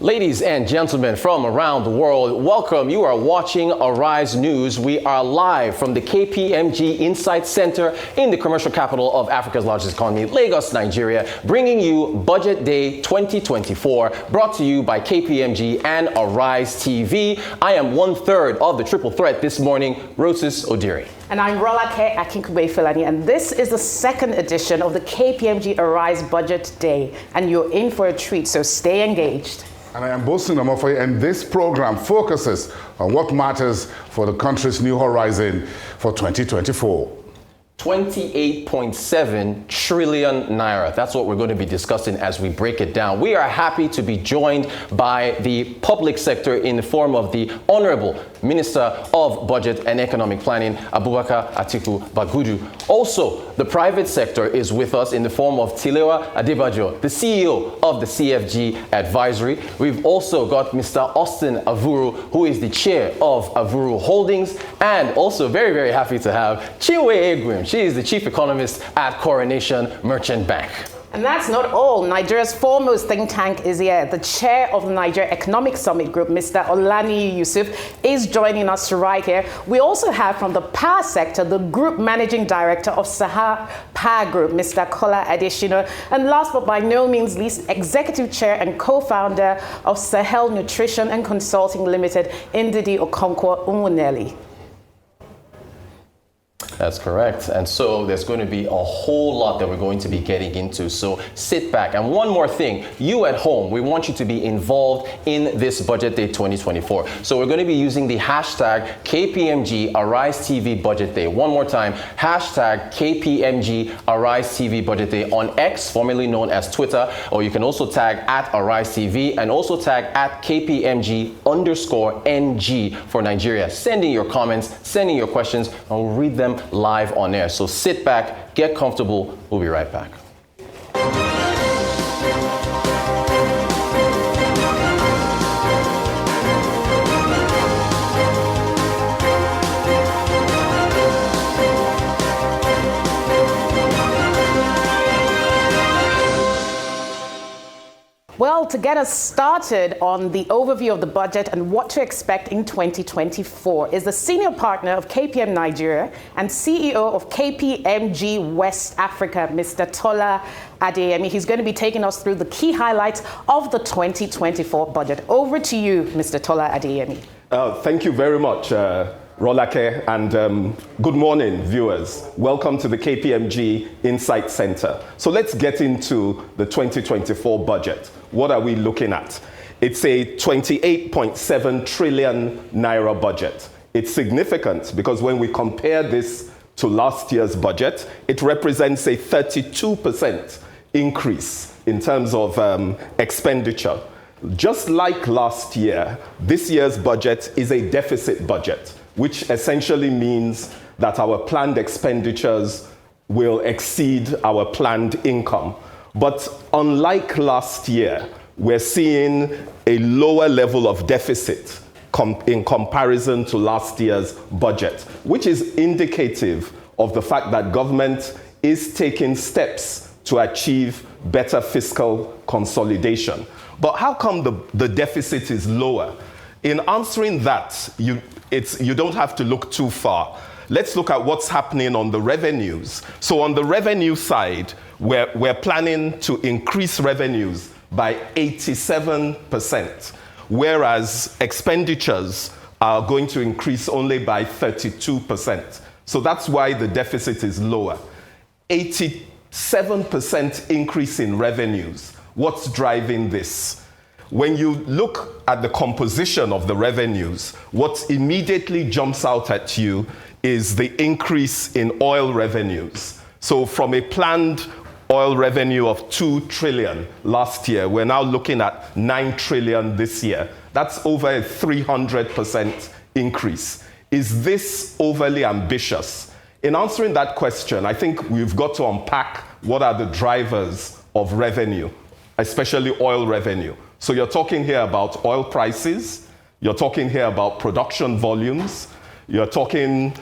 Ladies and gentlemen from around the world, welcome. You are watching Arise News. We are live from the KPMG Insight Center in the commercial capital of Africa's largest economy, Lagos, Nigeria, bringing you Budget Day 2024, brought to you by KPMG and Arise TV. I am one-third of the triple threat this morning, Rosis Odiri. And I'm Rolake Akinkugbe-Filani, and this is the second edition of the KPMG Arise Budget Day, and you're in for a treat, so stay engaged. And I am Bosun Amofoy, and this program focuses on what matters for the country's new horizon for 2024. 28.7 trillion naira. That's what we're going to be discussing as we break it down. We are happy to be joined by the public sector in the form of the Honorable Minister of Budget and Economic Planning, Abubakar Atiku Bagudu. Also, the private sector is with us in the form of Tilewa Adebajo, the CEO of the CFG Advisory. We've also got Mr. Austin Avuru, who is the chair of Avuru Holdings, and also very, very happy to have Chinwe Egwim. She is the chief economist at Coronation Merchant Bank. And that's not all. Nigeria's foremost think tank is here. The chair of the Nigeria Economic Summit Group, Mr. Olani Yusuf, is joining us right here. We also have from the power sector, the group managing director of Sahar Power Group, Mr. Kola Adeshino. And last but by no means least, executive chair and co-founder of Sahel Nutrition and Consulting Limited, Ndidi Okonkwo Umuneli. That's correct. And so there's going to be a whole lot that we're going to be getting into. So sit back. And one more thing, you at home, we want you to be involved in this Budget Day 2024. So we're going to be using the hashtag KPMG Arise TV Budget Day. One more time, hashtag KPMG Arise TV Budget Day on X, formerly known as Twitter, or you can also tag at Arise TV and also tag at KPMG_NG for Nigeria. Send in your comments, send in your questions, and we'll read them live on air. So sit back, get comfortable. We'll be right back. Well, to get us started on the overview of the budget and what to expect in 2024 is the senior partner of KPM Nigeria and CEO of KPMG West Africa, Mr. Tola Adeyemi. He's going to be taking us through the key highlights of the 2024 budget. Over to you, Mr. Tola Adeyemi. Thank you very much, Rolake, and good morning, viewers. Welcome to the KPMG Insight Center. So let's get into the 2024 budget. What are we looking at? It's a 28.7 trillion naira budget. It's significant because when we compare this to last year's budget, it represents a 32% increase in terms of expenditure. Just like last year, this year's budget is a deficit budget, which essentially means that our planned expenditures will exceed our planned income. But unlike last year, we're seeing a lower level of deficit in comparison to last year's budget, which is indicative of the fact that government is taking steps to achieve better fiscal consolidation. But how come the deficit is lower? In answering that, you don't have to look too far. Let's look at what's happening on the revenues. So on the revenue side, we're planning to increase revenues by 87%, whereas expenditures are going to increase only by 32%. So that's why the deficit is lower. 87% increase in revenues. What's driving this? When you look at the composition of the revenues, what immediately jumps out at you is the increase in oil revenues. So from a planned oil revenue of 2 trillion last year, we're now looking at 9 trillion this year. That's over a 300% increase. Is this overly ambitious? In answering that question, I think we've got to unpack what are the drivers of revenue, especially oil revenue. So you're talking here about oil prices, you're talking here about production volumes, you're talking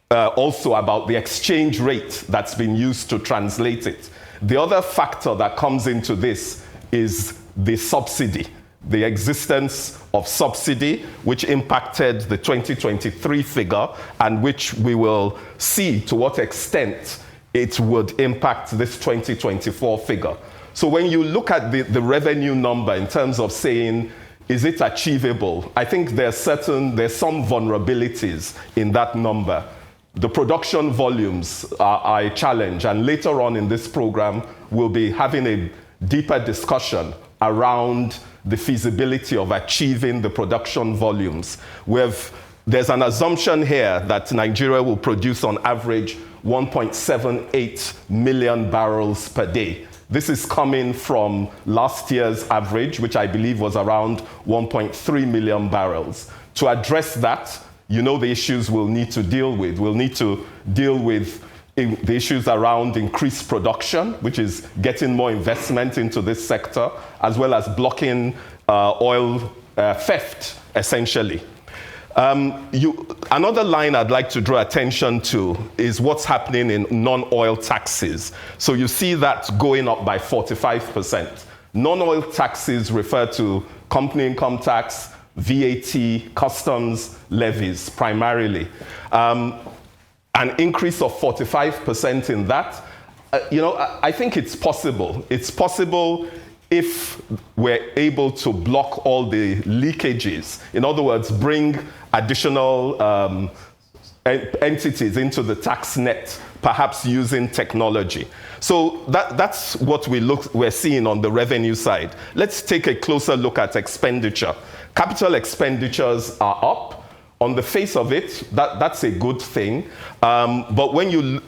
also about the exchange rate that's been used to translate it. The other factor that comes into this is the subsidy the existence of subsidy, which impacted the 2023 figure, and which we will see to what extent it would impact this 2024 figure. So when you look at the revenue number in terms of saying, is it achievable? I think there's some vulnerabilities in that number. The production volumes are a challenge, and later on in this program, we'll be having a deeper discussion around the feasibility of achieving the production volumes. There's an assumption here that Nigeria will produce on average 1.78 million barrels per day. This is coming from last year's average, which I believe was around 1.3 million barrels. To address that, you know the issues we'll need to deal with. We'll need to deal with the issues around increased production, which is getting more investment into this sector, as well as blocking oil theft, essentially. Another line I'd like to draw attention to is what's happening in non-oil taxes. So you see that going up by 45%. Non-oil taxes refer to company income tax, VAT, customs levies primarily. An increase of 45% in that, I think it's possible. It's possible if we're able to block all the leakages. In other words, bring additional entities into the tax net, perhaps using technology. So that's what we're seeing on the revenue side. Let's take a closer look at expenditure. Capital expenditures are up. On the face of it, that's a good thing. But when you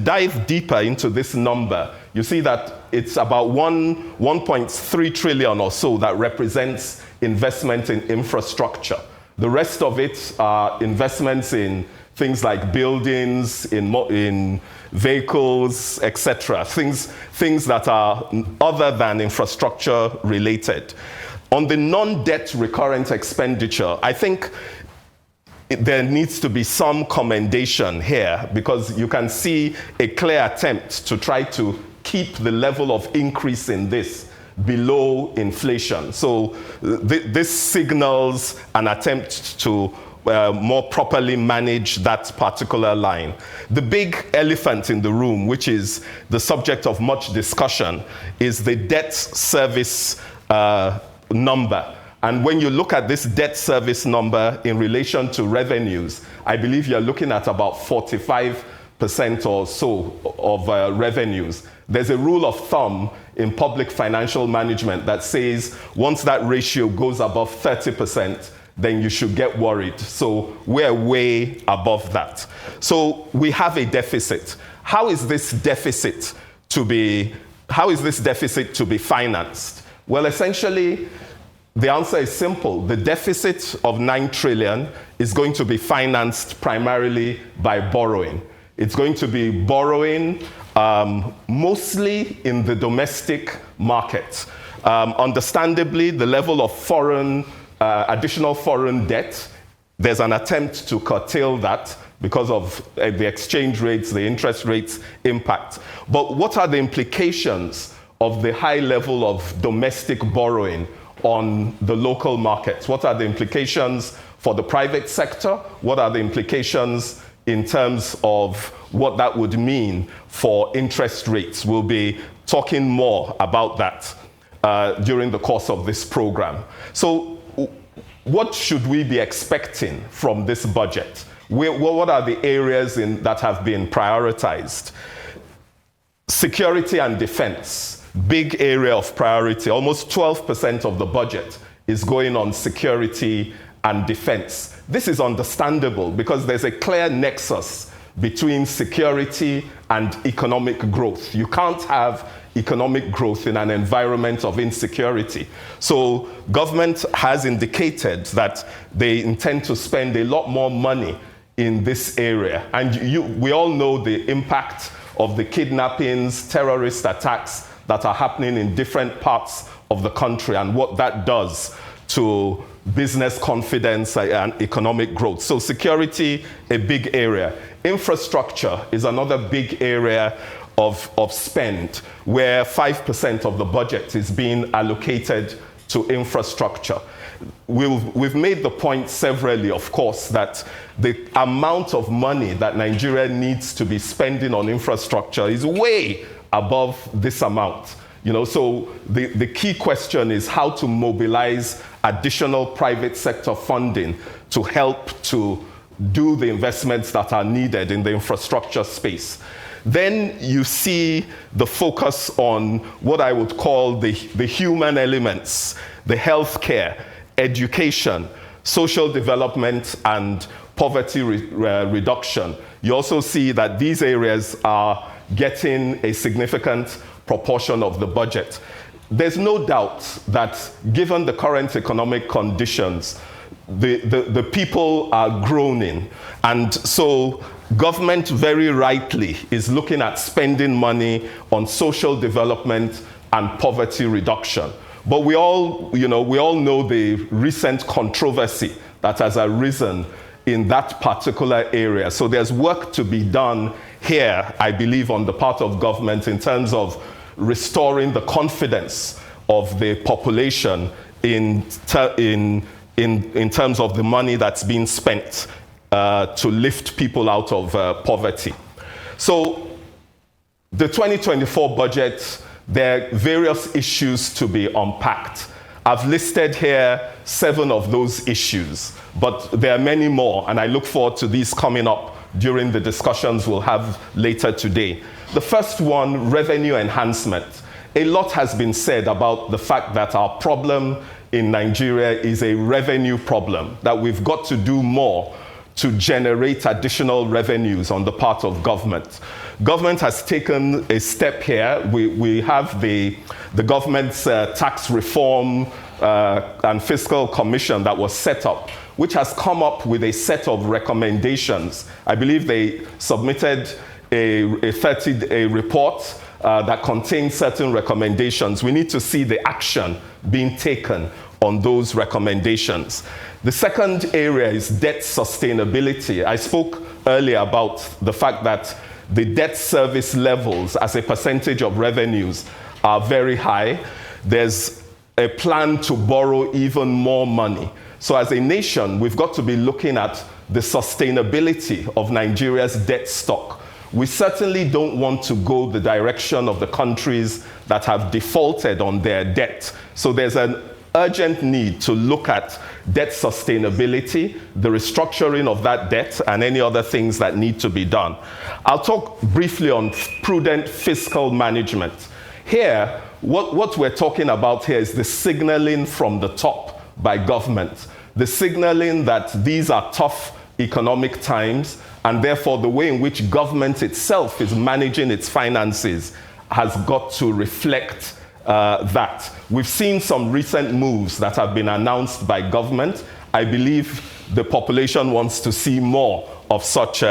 dive deeper into this number, you see that it's about 1.3 trillion or so that represents investment in infrastructure. The rest of it are investments in things like buildings, in vehicles, etc. Things that are other than infrastructure related. On the non-debt recurrent expenditure, I think there needs to be some commendation here, because you can see a clear attempt to try to keep the level of increase in this below inflation. So this signals an attempt to more properly manage that particular line. The big elephant in the room, which is the subject of much discussion, is the debt service number. And when you look at this debt service number in relation to revenues, I believe you're looking at about 45% or so of revenues. There's a rule of thumb in public financial management that says once that ratio goes above 30%, then you should get worried. So we're way above that. So we have a deficit. How is this deficit to be financed? Well, essentially, the answer is simple. The deficit of 9 trillion is going to be financed primarily by borrowing. It's going to be borrowing mostly in the domestic market. Understandably, the level of additional foreign debt, there's an attempt to curtail that because of the exchange rates, the interest rates impact. But what are the implications of the high level of domestic borrowing on the local markets? What are the implications for the private sector? What are the implications in terms of what that would mean for interest rates? We'll be talking more about that during the course of this program. So what should we be expecting from this budget? What are the areas that have been prioritized? Security and defense. Big area of priority. Almost 12% of the budget is going on security and defense. This is understandable because there's a clear nexus between security and economic growth. You can't have economic growth in an environment of insecurity. So government has indicated that they intend to spend a lot more money in this area. And we all know the impact of the kidnappings, terrorist attacks that are happening in different parts of the country and what that does to business confidence and economic growth. So security, a big area. Infrastructure is another big area of spend, where 5% of the budget is being allocated to infrastructure. We've made the point severally, of course, that the amount of money that Nigeria needs to be spending on infrastructure is way above this amount. So the key question is how to mobilize additional private sector funding to help to do the investments that are needed in the infrastructure space. Then you see the focus on what I would call the human elements, the healthcare, education, social development, and poverty reduction. You also see that these areas are getting a significant proportion of the budget. There's no doubt that given the current economic conditions, the people are groaning. And so government very rightly is looking at spending money on social development and poverty reduction. But we all know the recent controversy that has arisen in that particular area. So there's work to be done here, I believe, on the part of government in terms of restoring the confidence of the population in terms of the money that's being spent to lift people out of poverty. So the 2024 budget, there are various issues to be unpacked. I've listed here 7 of those issues, but there are many more, and I look forward to these coming up during the discussions we'll have later today. The first one, revenue enhancement. A lot has been said about the fact that our problem in Nigeria is a revenue problem, that we've got to do more to generate additional revenues on the part of government. Government has taken a step here. We have the government's tax reform and fiscal commission that was set up, which has come up with a set of recommendations. I believe they submitted a report that contains certain recommendations. We need to see the action being taken on those recommendations. The second area is debt sustainability. I spoke earlier about the fact that the debt service levels as a percentage of revenues are very high. There's a plan to borrow even more money. So as a nation, we've got to be looking at the sustainability of Nigeria's debt stock. We certainly don't want to go the direction of the countries that have defaulted on their debt. So there's an urgent need to look at debt sustainability, the restructuring of that debt, and any other things that need to be done. I'll talk briefly on prudent fiscal management. Here, what we're talking about here is the signaling from the top by government, the signaling that these are tough economic times, and therefore the way in which government itself is managing its finances has got to reflect that. We've seen some recent moves that have been announced by government. I believe the population wants to see more of such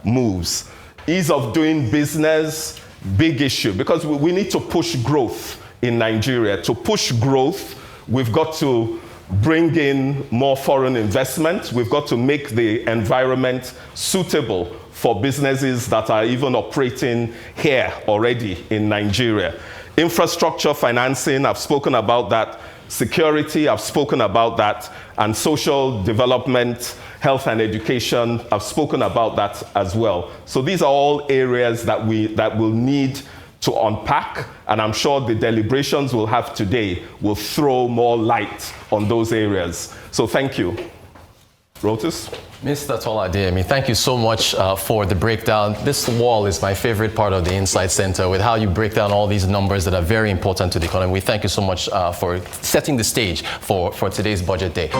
moves. Ease of doing business, big issue, because we need to push growth in Nigeria. To push growth, we've got to bring in more foreign investment. We've got to make the environment suitable for businesses that are even operating here already in Nigeria. Infrastructure financing, I've spoken about that. Security, I've spoken about that. And social development, health and education, I've spoken about that as well. So these are all areas that will need to unpack, and I'm sure the deliberations we'll have today will throw more light on those areas. So thank you. Rotus? Mr. Tolademi, thank you so much for the breakdown. This wall is my favorite part of the Insight Center, with how you break down all these numbers that are very important to the economy. We thank you so much for setting the stage for today's budget day.